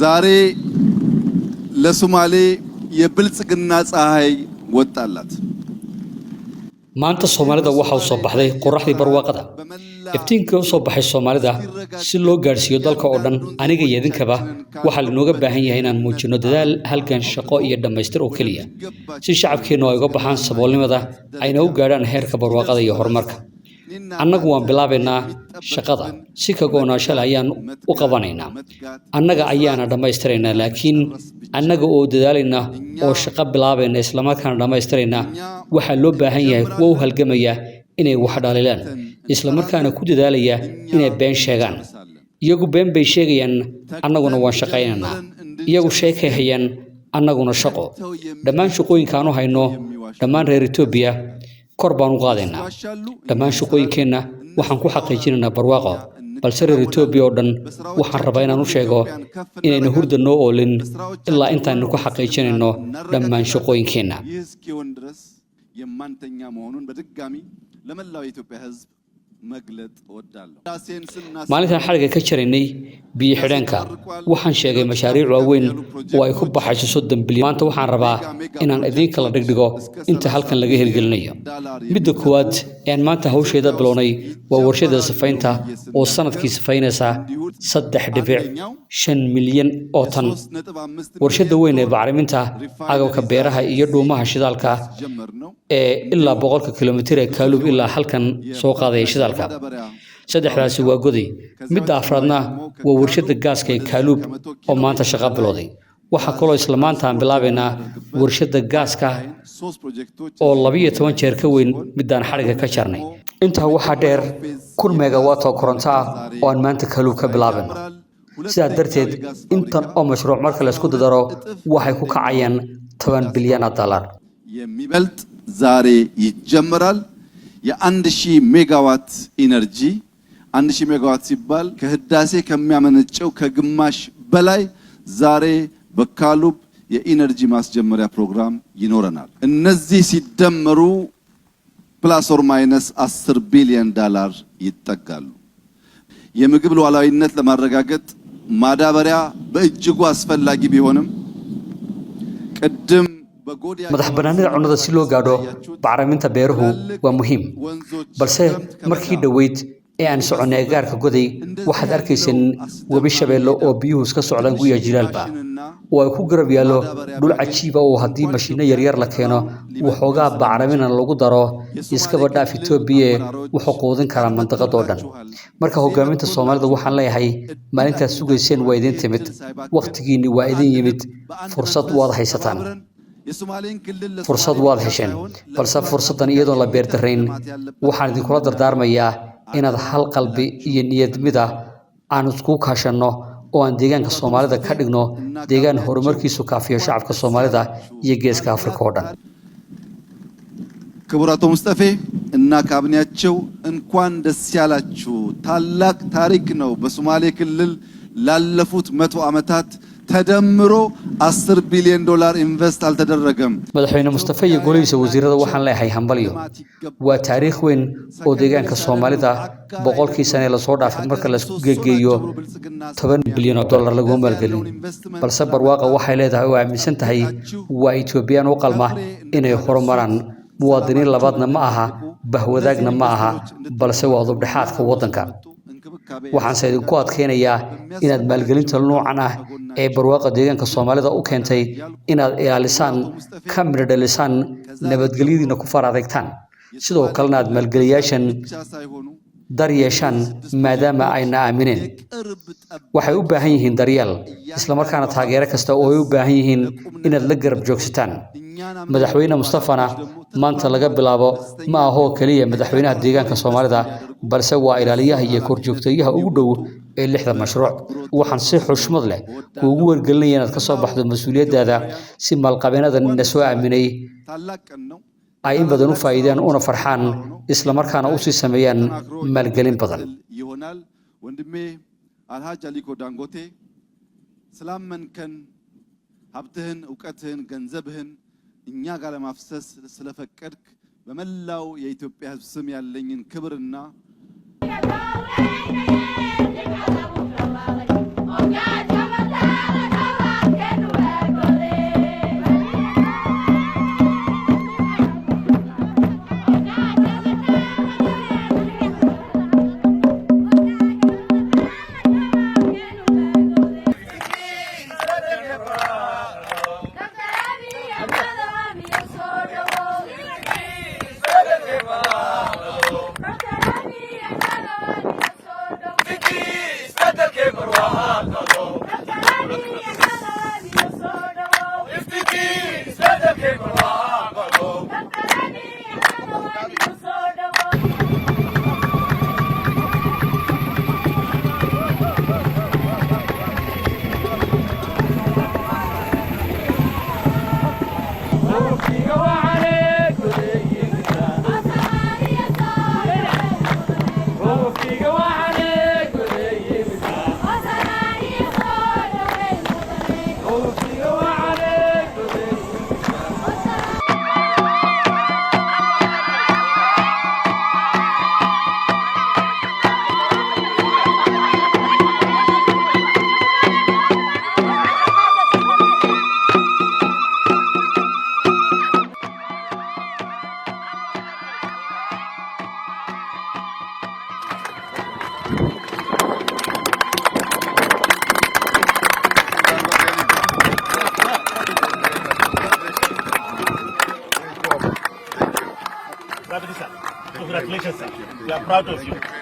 ዛሬ ለሶማሌ የብልጽግና ፀሐይ ወጣላት maanta Soomaalida waxa uu soo baxday qorraxdii barwaaqada iftiinka u soo baxay Soomaalida si loo gaarsiiyo dalka oo dhan aniga iyo idinkaba waxa looga baahan yahay inaan muujino dadaal halgan shaqo iyo dhamaystir oo kaliya si shacabkeenu ay uga baxaan saboolnimada ayna u gaaraan heerka barwaaqada iyo horumarka annagu waan bilaabaynaa shaqada si ka go'naansho ayaan u qabanaynaa annaga ayaana dhamaystiraynaa laakiin annaga oo dadaalayna oo shaqo bilaabayna isla markaana dhamaystirayna waxa loo baahan yahay kuwa u halgamaya inay wax dhalilaan isla markaana ku dadaalaya inay been sheegaan iyagu been bay sheegayaan annaguna waan shaqaynaynaa iyagu sheekayaan annaguna shaqo dhammaan shaqooyinka aanu hayno dhammaan reer Itoobiya kor baan u qaadaynaa dhammaan shaqooyinkeena waxaan ku xaqiijinaynaa barwaaqo balse reer Itoobiya oo dhan waxaan rabaa inaan u sheego inayna hurda noo oolin ilaa intaan ku xaqiijinayno dhammaan shaqooyinkeena የማንተኛ መሆኑን በድጋሚ ለመላው የኢትዮጵያ ሕዝብ መግለጥ እወዳለሁ maalintan xariga ka jaraynay biyo xidhanka waxaan sheegay mashaariic waaweyn oo ay ku baxayso 30 bilyan maanta waxaan rabaa inaan idin kala dhigdhigo inta halkan laga hirgelinayo midda koowaad ee maanta hawsheeda bilownay waa warshada safaynta oo sanadkii safaynaysa 3.5 milyan oo tan warshada weyn ee bacriminta agabka beeraha iyo dhuumaha shidaalka ee ilaa 100 kilomitir ee Kaalub ilaa halkan soo qaaday shidaalka saddexdaasi waa goday midda afraadna waa warshada gaaska ee Kaalub oo maanta shaqo bilowday waxa kaloo isla maanta aan bilaabaynaa warshada gaaska oo 12 jeer ka weyn midaan xariga ka jarnay inta waxa dheer 1,000 megawatt oo koronto ah oo aan maanta Kaalub ka bilaabayno sidaa darteed intan oo mashruuc marka la isku daro waxay ku kacayaan 10 bilyan dollar የሚበልጥ ዛሬ ይጀምራል የ1000 ሜጋዋት ኢነርጂ 1000 ሜጋዋት ሲባል ከህዳሴ ከሚያመነጨው ከግማሽ በላይ ዛሬ በካሉብ የኢነርጂ ማስጀመሪያ ፕሮግራም ይኖረናል እነዚህ ሲደመሩ ፕላስ ኦር ማይነስ 10 ቢሊዮን ዶላር ይጠጋሉ የምግብ ሉዓላዊነት ለማረጋገጥ ማዳበሪያ በእጅጉ አስፈላጊ ቢሆንም ቅድም madax banaanida cunnada si loo gaadho bacriminta beeruhu waa muhiim balse markii dhaweyd ee aan soconay gaarka goday waxaad arkayseen webi shabeello oo biyuhu iska socdaan guya jilaalba oo ay ku garab yaalo dhul cajiib ah oo haddii mashiino yaryar la keeno waxoogaa bacrimin lagu daro iskaba dhaaf Itoobiya wuxuu qoodin karaa mandaqada oo dhan marka hogaaminta Soomaalida waxaan leeyahay maalintaas sugayseen waa idin timid waqtigiina waa idin yimid fursad waad haysataan fursad waad hesheen balse fursadan iyadoo la beertarayn waxaan idin kula dardaarmayaa inaad hal qalbi iyo niyad mid ah aan isku kaashano oo aan deegaanka Soomaalida ka dhigno deegaan horumarkiisu kaafiyo shacabka Soomaalida iyo geeska Afrika oo dhan ክቡራቶ ሙስጠፌ እና ካቢኔያቸው እንኳን ደስ ያላችሁ ታላቅ ታሪክ ነው በሶማሌ ክልል ላለፉት 100 ዓመታት ተደምሮ 10 ቢሊዮን ዶላር ኢንቨስት አልተደረገም madaxweyne Mustafa iyo golihiisa wasiirada waxaan leeyahay hambaliyo waa taariikh weyn oo deegaanka Soomaalida boqolkii sano la soo dhaafay marka la isku geeyo 10 bilyan oo dollar lagu maalgelin balse barwaaqa waxay leedahay oo aaminsan tahay waa Ethiopian oo qalma inay horumaraan muwaadiniin labaadna ma aha bahwadaagna ma aha balse waa dubdhaxaadka wadanka waxaan sayid ku adkeenayaa inaad maalgelinta noocan ah ee barwaaqa deegaanka Soomaalida u keentay inaad ilaalisaan ka mid dhalisaan nabadgelyadiina ku faraadegtaan sidoo kalena aad maalgeliyaashan daryeeshan maadaama ayna aamineen waxay u baahan yihiin daryeel isla markaana taageero kasta oo ay u baahan yihiin inaad la garab joogsataan madaxweyne Mustafana maanta laga bilaabo ma aha kaliya madaxweynaha deegaanka Soomaalida balse waa ilaaliyaha iyo korjoogtayaha ugu dhow ee 6 mashruuc waxaan si xushmad leh kuugu wargelinayaa inaad ka soo baxdo mas'uuliyadaada si maalqabeennada na soo aaminay ay in badan u faa'iideen una farxaan isla markaana u sii sameeyaan maalgelin badan ወንድሜ አልሃጅ አሊኮ ዳንጎቴ ስላመንከን ሀብትህን ዕውቀትህን ገንዘብህን እኛ ጋር ለማፍሰስ ስለፈቀድክ በመላው የኢትዮጵያ ሕዝብ ስም ያለኝን ክብርና Congratulations, sir. We are proud of you.